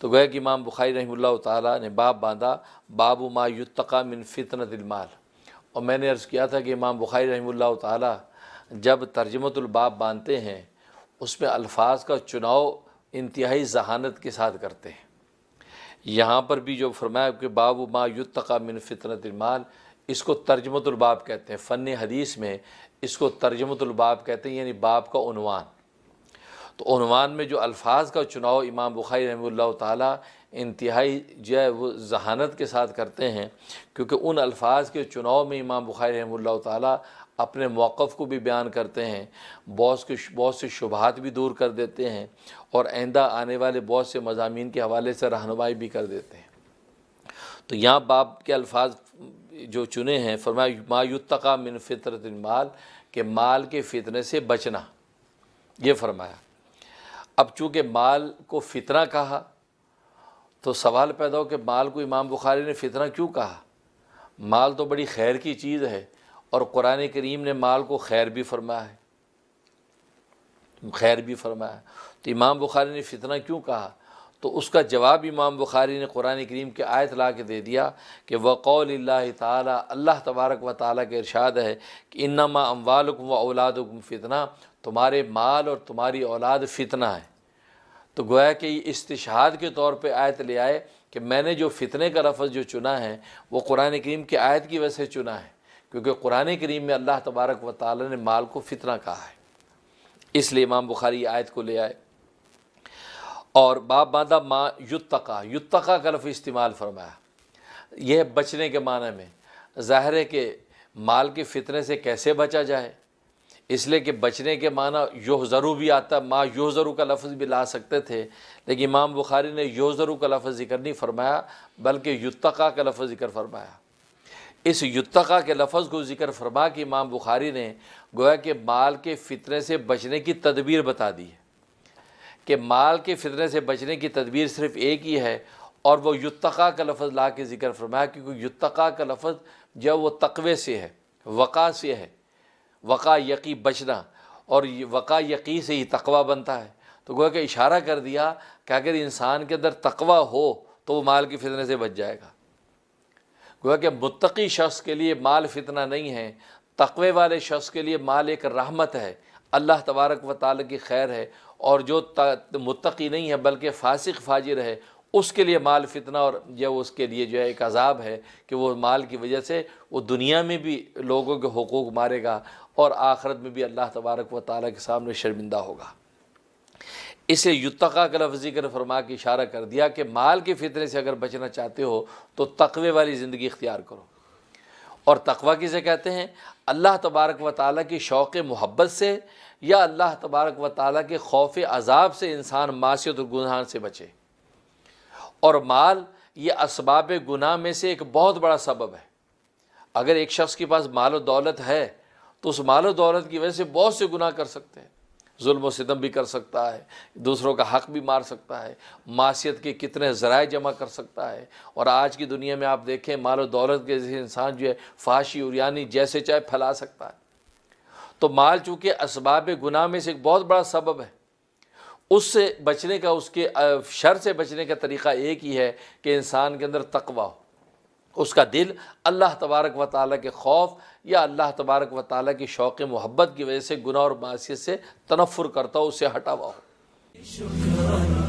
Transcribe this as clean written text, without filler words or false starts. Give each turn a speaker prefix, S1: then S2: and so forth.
S1: تو گویا کہ امام بخاری رحمہ اللہ تعالیٰ نے باب باندھا باب ما یتقی من فتنۃ المال، اور میں نے عرض کیا تھا کہ امام بخاری رحمہ اللہ تعالیٰ جب ترجمۃ الباب باندھتے ہیں اس میں الفاظ کا چناؤ انتہائی ذہانت کے ساتھ کرتے ہیں۔ یہاں پر بھی جو فرمایا کہ باب ما یتقی من فتنۃ المال، اس کو ترجمۃ الباب کہتے ہیں، فن حدیث میں اس کو ترجمۃ الباب کہتے ہیں، یعنی باب کا عنوان۔ تو عنوان میں جو الفاظ کا چناؤ امام بخاری رحمہ اللہ تعالیٰ انتہائی جو ہے وہ ذہانت کے ساتھ کرتے ہیں، کیونکہ ان الفاظ کے چناؤ میں امام بخاری رحمہ اللہ تعالیٰ اپنے موقف کو بھی بیان کرتے ہیں، بہت سے شبہات بھی دور کر دیتے ہیں، اور آئندہ آنے والے بہت سے مضامین کے حوالے سے رہنمائی بھی کر دیتے ہیں۔ تو یہاں باب کے الفاظ جو چنے ہیں، فرمایا ما یتقی من فتنۃ المال، کہ مال کے فتنے سے بچنا، یہ فرمایا۔ اب چونکہ مال کو فتنہ کہا تو سوال پیدا ہو کہ مال کو امام بخاری نے فتنہ کیوں کہا؟ مال تو بڑی خیر کی چیز ہے، اور قرآن کریم نے مال کو خیر بھی فرمایا ہے، تو امام بخاری نے فتنہ کیوں کہا؟ تو اس کا جواب امام بخاری نے قرآن کریم کی آیت لا کے دے دیا کہ وقول اللہ تعالی، اللہ تبارک و تعالیٰ کے ارشاد ہے کہ انما اموالکم و اولادکم فتنہ، تمہارے مال اور تمہاری اولاد فتنہ ہے۔ تو گویا کہ یہ استشہاد کے طور پہ آیت لے آئے کہ میں نے جو فتنے کا لفظ جو چنا ہے وہ قرآن کریم کی آیت کی وجہ سے چنا ہے، کیونکہ قرآن کریم میں اللہ تبارک و تعالیٰ نے مال کو فتنہ کہا ہے، اس لیے امام بخاری آیت کو لے آئے۔ اور باب باندھا ما یتقی، یتقی کا لفظ استعمال فرمایا، یہ بچنے کے معنی میں۔ ظاہر ہے کہ مال کے فتنے سے کیسے بچا جائے، اس لیے کہ بچنے کے معنی یحذرو بھی آتا، ما یحذرو کا لفظ بھی لا سکتے تھے، لیکن امام بخاری نے یحذرو کا لفظ ذکر نہیں فرمایا بلکہ یتقی کا لفظ ذکر فرمایا۔ اس یتقی کے لفظ کو ذکر فرما کہ امام بخاری نے گویا کہ مال کے فتنے سے بچنے کی تدبیر بتا دی ہے، کہ مال کے فتنے سے بچنے کی تدبیر صرف ایک ہی ہے، اور وہ یتقی کا لفظ لا کے ذکر فرمایا، کیونکہ یتقی کا لفظ جب وہ تقوی سے ہے، وقا سے ہے، وقا یقی بچنا، اور وقا یقی سے ہی تقوی بنتا ہے۔ تو گویا کہ اشارہ کر دیا کہ اگر انسان کے اندر تقوی ہو تو وہ مال کے فتنے سے بچ جائے گا۔ گویا کہ متقی شخص کے لیے مال فتنہ نہیں ہے، تقوی والے شخص کے لیے مال ایک رحمت ہے، اللہ تبارک و تعالیٰ کی خیر ہے، اور جو متقی نہیں ہے بلکہ فاسق فاجر ہے اس کے لیے مال فتنہ، اور یہ اس کے لیے جو ہے ایک عذاب ہے کہ وہ مال کی وجہ سے وہ دنیا میں بھی لوگوں کے حقوق مارے گا، اور آخرت میں بھی اللہ تبارک و تعالیٰ کے سامنے شرمندہ ہوگا۔ اسے یتقی کا لفظ ذکر فرما کے اشارہ کر دیا کہ مال کے فتنے سے اگر بچنا چاہتے ہو تو تقوی والی زندگی اختیار کرو۔ اور تقوی کسے کہتے ہیں؟ اللہ تبارک و تعالیٰ کی شوق محبت سے، یا اللہ تبارک و تعالیٰ کے خوف عذاب سے انسان معصیت اور گناہ سے بچے۔ اور مال یہ اسباب گناہ میں سے ایک بہت بڑا سبب ہے۔ اگر ایک شخص کے پاس مال و دولت ہے تو اس مال و دولت کی وجہ سے بہت سے گناہ کر سکتے ہیں، ظلم و ستم بھی کر سکتا ہے، دوسروں کا حق بھی مار سکتا ہے، معصیت کے کتنے ذرائع جمع کر سکتا ہے، اور آج کی دنیا میں آپ دیکھیں مال و دولت کے ذریعے انسان جو ہے فحاشی عریانی جیسے چاہے پھیلا سکتا ہے۔ تو مال چونکہ اسباب گناہ میں سے ایک بہت بڑا سبب ہے، اس سے بچنے کا، اس کے شر سے بچنے کا طریقہ ایک ہی ہے کہ انسان کے اندر تقوی ہو، اس کا دل اللہ تبارک و تعالیٰ کے خوف یا اللہ تبارک و تعالیٰ کی شوق محبت کی وجہ سے گناہ اور معصیت سے تنفر کرتا ہو، اس سے ہٹا ہوا ہو۔